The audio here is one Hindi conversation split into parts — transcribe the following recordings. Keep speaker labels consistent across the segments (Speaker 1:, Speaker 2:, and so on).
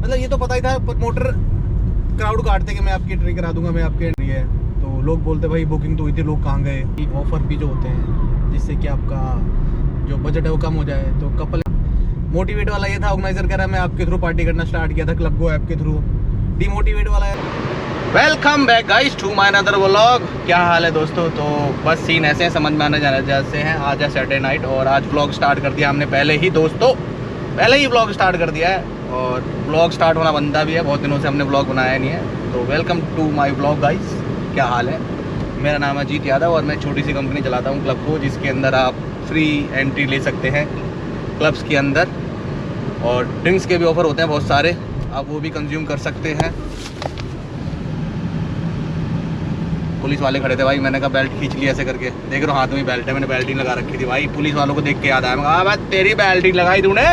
Speaker 1: मतलब ये तो पता ही था, प्रमोटर क्राउड काटते कि मैं आपकी एंट्री करा दूंगा, मैं आपकी एंट्री है। तो लोग बोलते भाई बुकिंग तो हुई थी, लोग कहाँ गए। ऑफर भी जो होते हैं जिससे कि आपका जो बजट है वो कम हो जाए। तो कपल मोटिवेट वाला ये था, ऑर्गेनाइजर कह रहा है मैं आपके थ्रू पार्टी करना स्टार्ट किया था क्लब गो ऐप के थ्रू। डिमोटिवेट वाला है। Welcome back guys to my another vlog. क्या हाल है दोस्तों? तो बस सीन ऐसे हैं, समझ में आने जाने जैसे हैं। आज है सैटरडे नाइट और आज व्लॉग स्टार्ट कर दिया हमने पहले ही व्लॉग स्टार्ट कर दिया है। और व्लॉग स्टार्ट होना बनता भी है, बहुत दिनों से हमने व्लॉग बनाया नहीं है। तो welcome to my vlog guys. क्या हाल है? मेरा नाम है अजीत यादव और मैं छोटी सी कंपनी चलाता हूँ क्लब को, जिसके अंदर आप फ्री एंट्री ले सकते हैं क्लब्स के अंदर। और ड्रिंक्स के भी ऑफ़र होते हैं बहुत सारे, आप वो भी कंज्यूम कर सकते हैं। पुलिस वाले खड़े थे भाई, मैंने कहा बेल्ट खींच लिया ऐसे करके। देख रहा हूँ हाथ में बेल्ट है, मैंने बेल्ट ही लगा रखी थी भाई। पुलिस वालों को देख के याद आया, मैं कहा भाई तेरी बेल्ट ही लगाई तूने।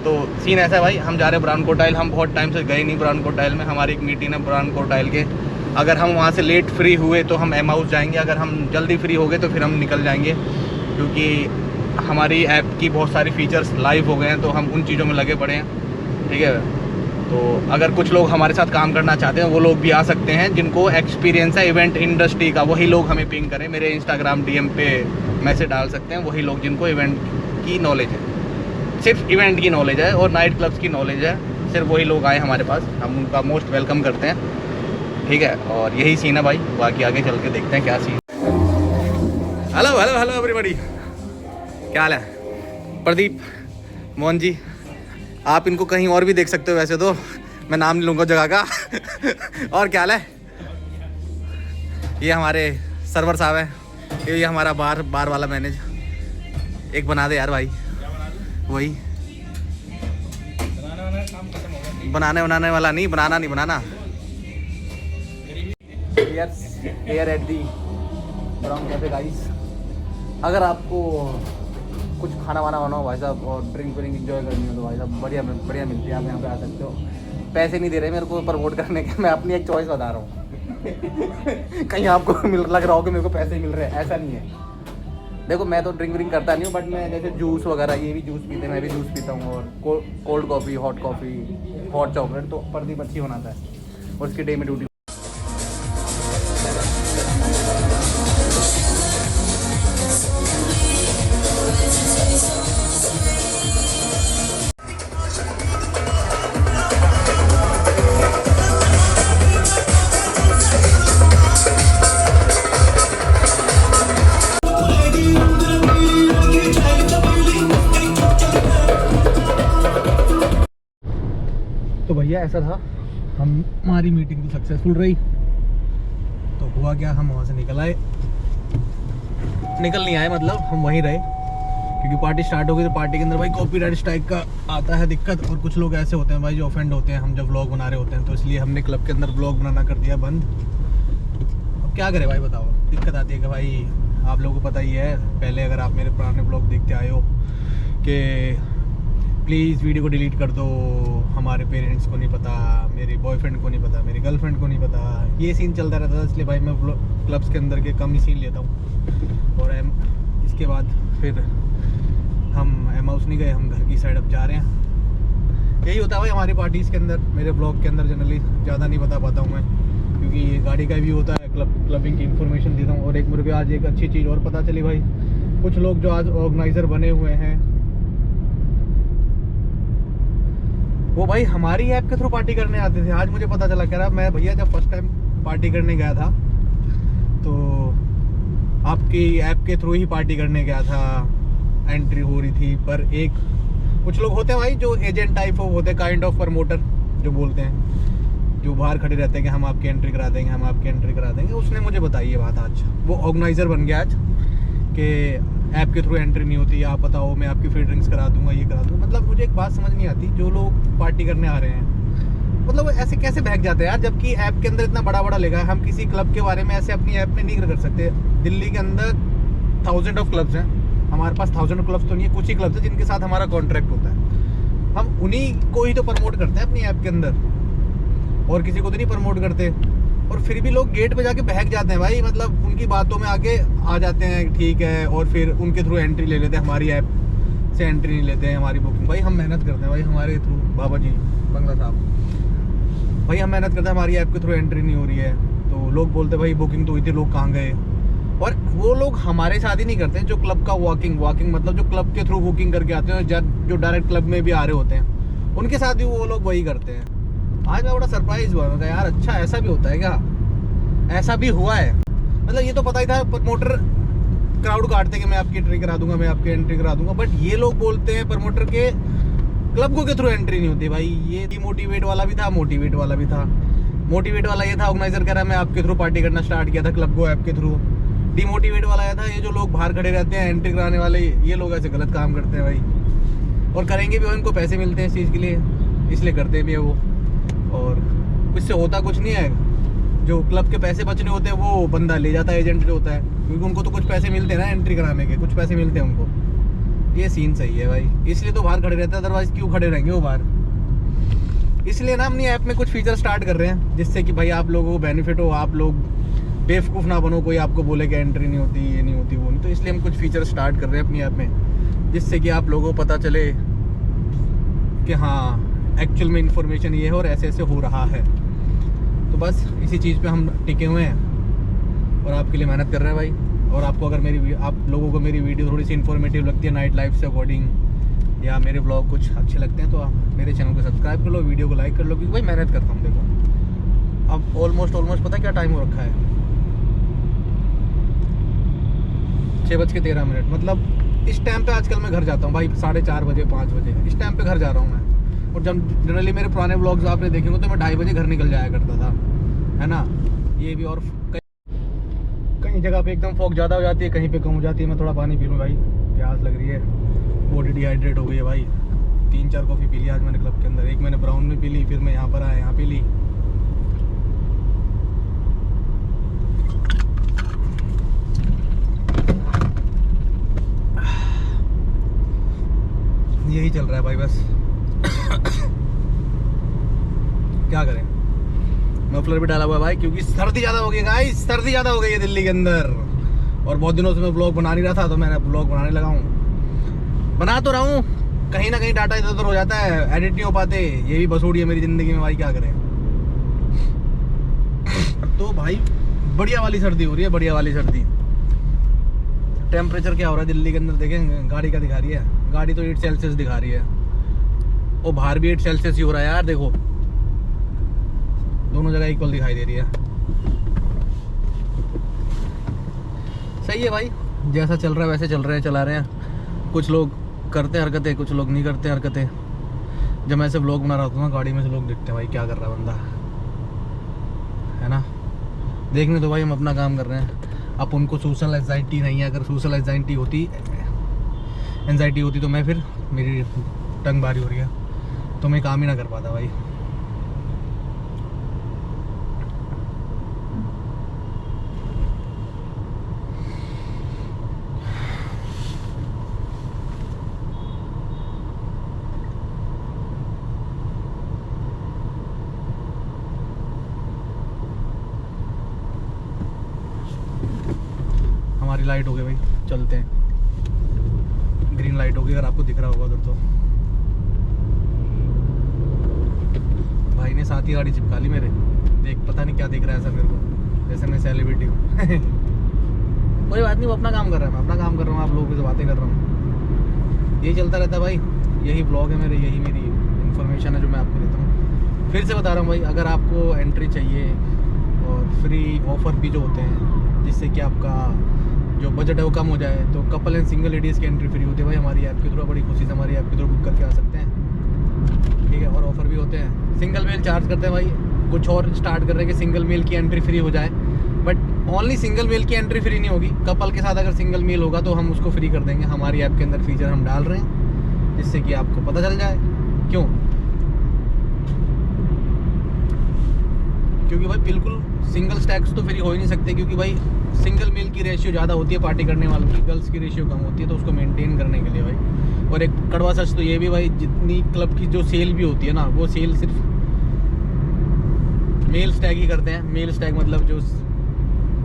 Speaker 1: तो सीन ऐसा है भाई, हम जा रहे हैं बुरहानकोट टाइल। हम बहुत टाइम से गए नहीं बुरहानकोट टाइल में। हमारी एक मीटिंग है बुरहानकोट टाइल के। अगर हम वहाँ से लेट फ्री हुए तो हम एम हाउस जाएंगे, अगर हम जल्दी फ्री हो गए तो फिर हम निकल जाएंगे, क्योंकि हमारी ऐप की बहुत सारी फीचर्स लाइव हो गए हैं तो हम उन चीज़ों में लगे पड़े हैं। ठीक है, तो अगर कुछ लोग हमारे साथ काम करना चाहते हैं वो लोग भी आ सकते हैं, जिनको एक्सपीरियंस है इवेंट इंडस्ट्री का। वही लोग हमें पिंग करें, मेरे इंस्टाग्राम DM पे मैसेज डाल सकते हैं। वही लोग जिनको इवेंट की नॉलेज है, सिर्फ इवेंट की नॉलेज है और नाइट क्लब्स की नॉलेज है, सिर्फ वही लोग आए हमारे पास। हम उनका मोस्ट वेलकम करते हैं। ठीक है, और यही सीन है भाई। बाकी आगे चल के देखते हैं क्या scene. Hello hello hello everybody, क्या हाल है? प्रदीप, मोहन जी, आप इनको कहीं और भी देख सकते हो, वैसे तो मैं नाम नहीं लूँगा जगह का। और क्या हाल है? ये हमारे सर्वर साहब हैं, ये हमारा बार वाला मैनेज। एक बना दे यार भाई, वही बनाने वाला नहीं, बनाना। Here at the brown cafe guys. अगर आपको कुछ खाना वाना हो भाई साहब और ड्रिंक इंजॉय करनी हो तो भाई साहब बढ़िया मिलती है, आप यहाँ पे आ सकते हो। पैसे नहीं दे रहे मेरे को प्रमोट करने के, मैं अपनी एक चॉइस बता रहा हूँ। कहीं आपको लग रहा हो कि मेरे को पैसे मिल रहे हैं, ऐसा नहीं है। देखो मैं तो ड्रिंक करता नहीं हूँ, बट मैं जैसे जूस वगैरह, ये भी जूस पीते हैं, मैं भी जूस पीता हूँ। और कोल्ड कॉफ़ी, हॉट चॉकलेट तो प्रदीप अच्छी बनाता है और उसकी डे में ड्यूटी। तो भैया ऐसा था, हमारी मीटिंग तो सक्सेसफुल रही। तो हुआ क्या, हम वहाँ से निकल नहीं आए, मतलब हम वहीं रहे, क्योंकि पार्टी स्टार्ट हो गई। तो पार्टी के अंदर भाई कॉपीराइट स्ट्राइक का आता है दिक्कत, और कुछ लोग ऐसे होते हैं भाई जो ऑफेंड होते हैं हम जब व्लॉग बना रहे होते हैं। तो इसलिए हमने क्लब के अंदर व्लॉग बनाना कर दिया बंद। अब क्या करें भाई, बताओ। दिक्कत आती है कि भाई आप लोगों को पता ही है, पहले अगर आप मेरे पुराने व्लॉग देखते आए हो कि प्लीज़ वीडियो को डिलीट कर दो, हमारे पेरेंट्स को नहीं पता, मेरे बॉयफ्रेंड को नहीं पता, मेरी गर्लफ्रेंड को नहीं पता, ये सीन चलता रहता था। इसलिए भाई मैं क्लब्स के अंदर के कम ही सीन लेता हूँ। और इसके बाद फिर हम एम हाउस नहीं गए, हम घर की साइड अब जा रहे हैं। यही होता है भाई हमारी पार्टीज़ के अंदर। मेरे ब्लॉग के अंदर जनरली ज़्यादा नहीं बता पाता हूँ मैं, क्योंकि ये गाड़ी का भी होता है, क्लबिंग की इन्फॉर्मेशन देता हूँ। और एक मेरे को आज एक अच्छी चीज़ और पता चली भाई, कुछ लोग जो आज ऑर्गेनाइज़र बने हुए हैं वो भाई हमारी ऐप के थ्रू पार्टी करने आते थे। आज मुझे पता चला, कह रहा मैं भैया जब फर्स्ट टाइम पार्टी करने गया था तो आपकी ऐप के थ्रू ही पार्टी करने गया था, एंट्री हो रही थी। पर कुछ लोग होते हैं भाई जो एजेंट टाइप होते हैं, काइंड ऑफ प्रमोटर जो बोलते हैं, जो बाहर खड़े रहते हैं कि हम आपकी एंट्री करा देंगे, उसने मुझे बताई ये बात। आज वो ऑर्गेनाइज़र बन गया आज कि ऐप के थ्रू एंट्री नहीं होती, आप बताओ मैं आपकी फ्री ड्रिंक्स करा दूंगा, ये करा दूंगा। मतलब मुझे एक बात समझ नहीं आती, जो लोग पार्टी करने आ रहे हैं मतलब ऐसे कैसे बहक जाते हैं यार, जबकि ऐप के अंदर इतना बड़ा लिखा है। हम किसी क्लब के बारे में ऐसे अपनी ऐप में नहीं कर सकते। दिल्ली के अंदर 1000 ऑफ क्लब्स हैं, हमारे पास 1000 क्लब्स तो नहीं है, कुछ ही क्लब्स हैं जिनके साथ हमारा कॉन्ट्रैक्ट होता है। हम उन्हीं को ही तो प्रमोट करते हैं अपनी ऐप के अंदर, और किसी को तो नहीं प्रमोट करते। और फिर भी लोग गेट पे जाके बहक जाते हैं भाई, मतलब उनकी बातों में आके आ जाते हैं, ठीक है, और फिर उनके थ्रू एंट्री ले लेते हैं। हमारी ऐप से एंट्री नहीं लेते हैं, हमारी बुकिंग। भाई हम मेहनत करते हैं भाई, हमारे थ्रू बाबा जी बंगला साहब। भाई हम मेहनत करते हैं, हमारी ऐप के थ्रू एंट्री नहीं हो रही है, तो लोग बोलते भाई बुकिंग तो हुई थी, लोग कहाँ गए। और वो लोग हमारे साथ ही नहीं करते हैं जो क्लब का वॉकिंग मतलब जो क्लब के थ्रू बुकिंग करके आते हैं, जो डायरेक्ट क्लब में भी आ रहे होते हैं, उनके साथ भी वो लोग वही करते हैं। आज मैं बड़ा सरप्राइज हुआ, मैं कहा यार अच्छा ऐसा भी होता है क्या, ऐसा भी हुआ है। मतलब ये तो पता ही था, प्रमोटर क्राउड काटते कि मैं आपकी एंट्री करा दूंगा, मैं आपकी एंट्री करा दूंगा, बट ये लोग बोलते हैं प्रमोटर के क्लब को के थ्रू एंट्री नहीं होती। भाई ये डिमोटिवेट वाला भी था, मोटिवेट वाला भी था। मोटिवेट वाला ये था, ऑर्गेनाइजर कह रहा है मैं आपके थ्रू पार्टी करना स्टार्ट किया था क्लब को ऐप के थ्रू। डिमोटिवेट वाला ये था, ये जो लोग बाहर खड़े रहते हैं एंट्री कराने वाले, ये लोग ऐसे गलत काम करते हैं भाई, और करेंगे भी, इनको पैसे मिलते हैं इस चीज़ के लिए, इसलिए करते भी है वो। और इससे होता कुछ नहीं है, जो क्लब के पैसे बचने होते हैं वो बंदा ले जाता है, एजेंट जो होता है, क्योंकि उनको तो कुछ पैसे मिलते हैं ना एंट्री कराने के, कुछ पैसे मिलते हैं उनको। ये सीन सही है भाई, इसलिए तो बाहर खड़े रहते हैं, अदरवाइज क्यों खड़े रहेंगे वो बाहर। इसलिए ना अपनी ऐप में कुछ फीचर स्टार्ट कर रहे हैं, जिससे कि भाई आप लोगों को बेनिफिट हो, आप लोग बेवकूफ़ ना बनो, कोई आपको बोले कि एंट्री नहीं होती, ये नहीं होती, वो नहीं। तो इसलिए हम कुछ फीचर स्टार्ट कर रहे हैं अपनी ऐप में, जिससे कि आप लोगों को पता चले कि हाँ एक्चुअल में इन्फॉर्मेशन ये है और ऐसे ऐसे हो रहा है। तो बस इसी चीज़ पे हम टिके हुए हैं और आपके लिए मेहनत कर रहे हैं भाई। और आपको अगर आप लोगों को मेरी वीडियो थोड़ी सी इन्फॉर्मेटिव लगती है नाइट लाइफ से अकॉर्डिंग, या मेरे ब्लॉग कुछ अच्छे लगते हैं, तो आप मेरे चैनल को सब्सक्राइब कर लो, वीडियो को लाइक कर लो, क्योंकि भाई मेहनत करता हूँ। देखो अब ऑलमोस्ट पता क्या टाइम हो रखा है, 6:13, मतलब इस टाइम पे आजकल मैं घर जाता हूँ भाई, 4:30 बजे 5 बजे इस टाइम पे घर जा रहा हूँ मैं। और जब जनरली मेरे पुराने ब्लॉग्स आपने देखे हो तो मैं 2:30 बजे घर निकल जाया करता था, है ना। ये भी, और कहीं जगह पे एकदम फॉग ज़्यादा हो जाती है, कहीं पे कम हो जाती है। मैं थोड़ा पानी पी लूँ भाई, प्यास लग रही है, बॉडी डिहाइड्रेट हो गई है भाई। 3-4 कॉफ़ी पी ली आज मैंने क्लब के अंदर, एक मैंने ब्राउन में पी ली, फिर मैं यहाँ पर आया, यहाँ पी ली। यही चल रहा है भाई बस। क्या करें, मफलर भी डाला हुआ है भाई, क्योंकि सर्दी ज़्यादा हो गई गाइस, सर्दी ज़्यादा हो गई है दिल्ली के अंदर। और बहुत दिनों से मैं ब्लॉग बना नहीं रहा था, तो मैंने ब्लॉग बनाने लगा हूँ। बना तो रहा हूँ, कहीं ना कहीं डाटा इधर उधर हो जाता है, एडिट नहीं हो पाते, ये भी बसूड़ी है मेरी ज़िंदगी में भाई, क्या करें। तो भाई बढ़िया वाली सर्दी हो रही है, बढ़िया वाली सर्दी। टेम्परेचर क्या हो रहा है दिल्ली के अंदर देखें, गाड़ी का दिखा रही है, गाड़ी तो 8 सेल्सियस दिखा रही है, और बाहर भी 8 सेल्सियस ही हो रहा है यार। देखो दोनों जगह इक्वल दिखाई दे रही है। सही है भाई, जैसा चल रहा है वैसे चल रहे हैं, चला रहे हैं। कुछ लोग करते हैं हरकतें, कुछ लोग नहीं करते हरकतें। जब मैं ऐसे व्लॉग बना रहा होता हूँ ना, गाड़ी में से लोग देखते हैं भाई क्या कर रहा है बंदा, है ना। देखने तो भाई हम अपना काम कर रहे हैं, अब उनको सोशल एंजाइटी नहीं है। अगर सोशल एंजाइटी होती तो मैं फिर, मेरी टंग भारी हो रही है तो मैं काम ही ना कर पाता भाई। हमारी लाइट हो गई भाई, चलते हैं। ग्रीन लाइट होगी, अगर आपको दिख रहा होगा उधर तो। भाई ने साथ ही गाड़ी चिपका ली मेरे, देख पता नहीं क्या दिख रहा है ऐसा मेरे को, जैसे मैं सेलिब्रिटी हूँ। कोई बात नहीं, वो अपना काम कर रहा है, मैं अपना काम कर रहा हूँ, आप लोगों से बातें कर रहा हूँ। यही चलता रहता है भाई, यही ब्लॉग है मेरे, यही मेरी इन्फॉर्मेशन है जो मैं आपको देता हूँ। फिर से बता रहा हूँ भाई, अगर आपको एंट्री चाहिए और फ्री ऑफर भी जो होते हैं, जिससे कि आपका जो बजट है वो कम हो जाए, तो कपल एंड सिंगल लेडीज़ की एंट्री फ्री होती है भाई हमारी ऐप के थ्रू। बड़ी खुशी से हमारी ऐप के थ्रू बुक करके आ सकते हैं, ठीक है। और ऑफर भी होते हैं, सिंगल मेल चार्ज करते हैं भाई। कुछ और स्टार्ट कर रहे हैं कि सिंगल मेल की एंट्री फ्री हो जाए, बट ओनली सिंगल मेल की एंट्री फ्री नहीं होगी। कपल के साथ अगर सिंगल मेल होगा तो हम उसको फ्री कर देंगे। हमारी ऐप के अंदर फीचर हम डाल रहे हैं, जिससे कि आपको पता चल जाए। क्यों? क्योंकि भाई बिल्कुल सिंगल स्टैक्स तो फ्री हो ही नहीं सकते, क्योंकि भाई सिंगल मेल की रेशियो ज़्यादा होती है पार्टी करने वालों की, गर्ल्स की रेशियो कम होती है, तो उसको मेंटेन करने के लिए भाई। और एक कड़वा सच तो ये भी भाई, जितनी क्लब की जो सेल भी होती है ना, वो सेल सिर्फ मेल स्टैग ही करते हैं। मेल स्टैग मतलब जो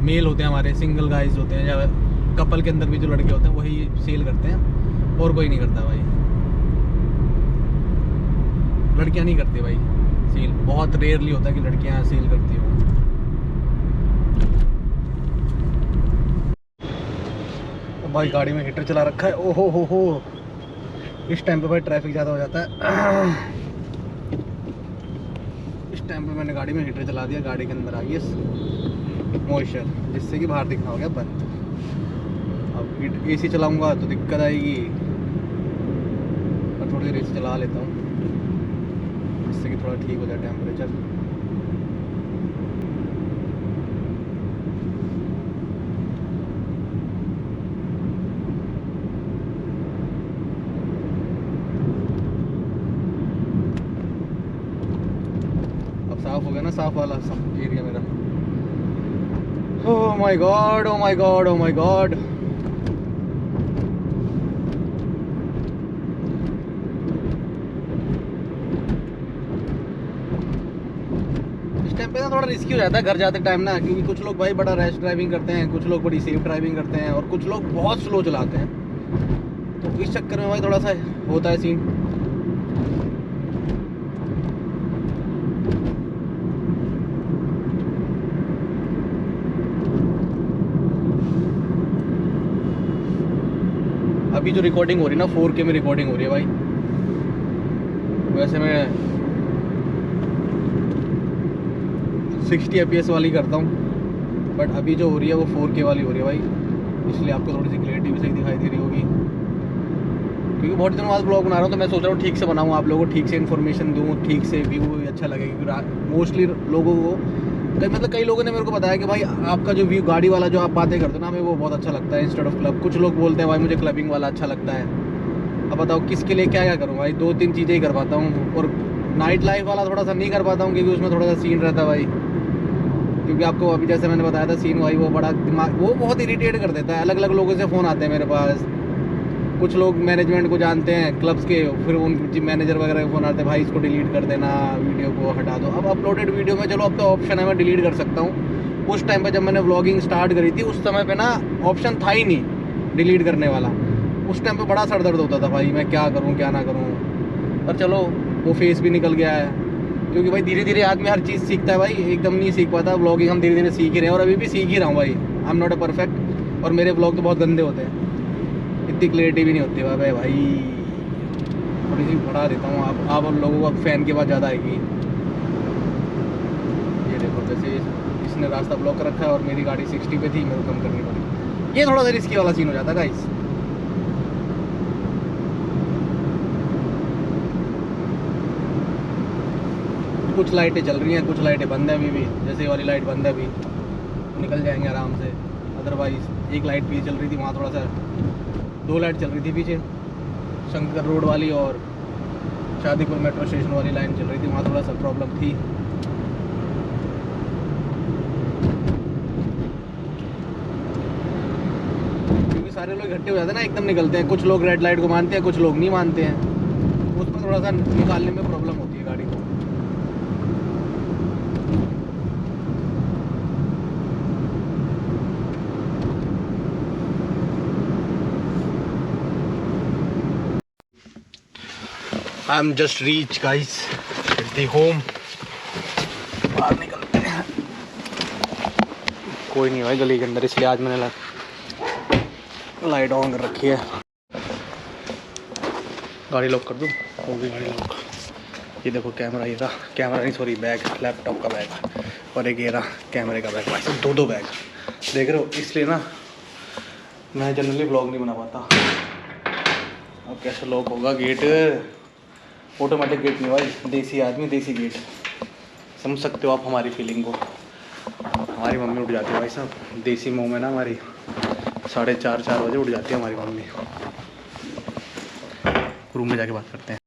Speaker 1: मेल होते हैं हमारे, सिंगल गाइज होते हैं, या कपल के अंदर भी जो लड़के होते हैं वही सेल करते हैं, और कोई नहीं करता भाई। लड़कियां नहीं करती भाई सील, बहुत रेयरली होता है कि लड़कियां सील करती हो। भाई गाड़ी में हीटर चला रखा है, ओहो हो। इस टाइम पे भाई ट्रैफिक ज़्यादा हो जाता है। इस टाइम पे मैंने गाड़ी में हीटर चला दिया, गाड़ी के अंदर आ गई मॉइस्चर, जिससे कि बाहर दिखना हो गया बंद। अब एसी चलाऊंगा तो दिक्कत आएगी, और थोड़ी देर एसी चला लेता हूँ जिससे कि थोड़ा ठीक हो जाए टेम्परेचर। साफ हो गया ना, साफ वाला एरिया मेरा। Oh my God, oh my God, oh my God. इस टाइम पे ना थोड़ा रिस्की हो जाता है घर जाते टाइम ना, क्योंकि कुछ लोग भाई बड़ा रैश ड्राइविंग करते हैं, कुछ लोग बड़ी सेफ ड्राइविंग करते हैं, और कुछ लोग बहुत स्लो चलाते हैं। तो इस चक्कर में भाई थोड़ा सा होता है सीन। अभी जो रिकॉर्डिंग हो रही है ना 4K में रिकॉर्डिंग हो रही है भाई। वैसे मैं 60 FPS वाली करता हूँ, बट अभी जो हो रही है वो 4K वाली हो रही है भाई, इसलिए आपको थोड़ी सी क्लियरिटी भी सही दिखाई दे रही होगी। क्योंकि बहुत दिनों बाद ब्लॉग बना रहा हूँ तो मैं सोच रहा हूँ ठीक से बनाऊँ, आप लोगों को ठीक से इन्फॉर्मेशन दूँ, ठीक से व्यू अच्छा लगे। क्योंकि मोस्टली लोगों को कई लोगों ने मेरे को बताया कि भाई आपका जो व्यू गाड़ी वाला जो आप बातें करते हो ना, हमें वो बहुत अच्छा लगता है इंस्टेड ऑफ क्लब। कुछ लोग बोलते हैं भाई मुझे क्लबिंग वाला अच्छा लगता है। अब बताओ किसके लिए क्या करूँ भाई, 2-3 चीज़ें ही कर पाता हूँ। और नाइट लाइफ वाला थोड़ा सा नहीं कर पाता हूँ, क्योंकि उसमें थोड़ा सा सीन रहता है भाई। क्योंकि आपको अभी जैसे मैंने बताया था सीन भाई, वो बड़ा दिमाग वो बहुत इरीटेट कर देता है। अलग अलग लोगों से फ़ोन आते हैं मेरे पास, कुछ लोग मैनेजमेंट को जानते हैं क्लब्स के, फिर उन मैनेजर वगैरह के फ़ोन आते हैं, भाई इसको डिलीट कर देना, वीडियो को हटा दो। अब अपलोडेड वीडियो में चलो अब तो ऑप्शन है मैं डिलीट कर सकता हूँ। उस टाइम पे जब मैंने व्लॉगिंग स्टार्ट करी थी उस समय पे ना ऑप्शन था ही नहीं डिलीट करने वाला। उस टाइम पे बड़ा सर दर्द होता था भाई, मैं क्या करूँ क्या ना करूँ। पर चलो वो फेस भी निकल गया है, क्योंकि भाई धीरे धीरे आदमी हर चीज़ सीखता है भाई, एकदम नहीं सीख पाता। व्लॉगिंग हम धीरे धीरे सीख ही रहे हैं, और अभी भी सीख ही रहा हूँ भाई। I am not a perfect, और मेरे व्लॉग तो बहुत गंदे होते हैं, इतनी क्लियरिटी भी नहीं होती भाई। थोड़ी सी बढ़ा देता हूँ, आप लोगों को फैन के बाद ज़्यादा आएगी। ये देखो जैसे इसने रास्ता ब्लॉक कर रखा है और मेरी गाड़ी 60 पे थी, मेरे को कम करनी पड़ी। ये थोड़ा सा रिस्की वाला सीन हो जाता है गाइस। कुछ लाइटें चल रही हैं, कुछ लाइटें बंद हैं अभी भी। जैसे ये वाली लाइट बंद है, अभी निकल जाएंगे आराम से। अदरवाइज़ एक लाइट भी चल रही थी वहाँ, थोड़ा सा 2 लाइट चल रही थी पीछे, शंकर रोड वाली और शादीपुर मेट्रो स्टेशन वाली लाइन चल रही थी, वहाँ थोड़ा सा प्रॉब्लम थी। क्योंकि सारे लोग इकट्ठे हो जाते हैं ना, एकदम निकलते हैं। कुछ लोग रेड लाइट को मानते हैं, कुछ लोग नहीं मानते हैं, उसमें थोड़ा सा निकालने में प्रॉब्लम होती है गाड़ी को। I am just reach guys the home. बाहर निकलते हैं, कोई नहीं भाई गली के अंदर, इसलिए आज मैंने लाइट ऑन कर रखी है। गाड़ी लॉक कर दूँ, हो गई गाड़ी लॉक। ये देखो कैमरा, ये रहा कैमरा नहीं सॉरी बैग, लैपटॉप का बैग, और एक ये रहा कैमरे का बैग। भाई सब 2 बैग देख रहे हो, इसलिए ना मैं जनरली ब्लॉग नहीं बना पाता। अब कैसे लॉक होगा गेट, ऑटोमेटिक गेट नहीं भाई, देसी आदमी देसी गेट। समझ सकते हो आप हमारी फीलिंग को। हमारी मम्मी उठ जाती है भाई साहब, देसी मुँह में ना हमारी 4:30-4 बजे उठ जाती है हमारी मम्मी। रूम में जाके बात करते हैं।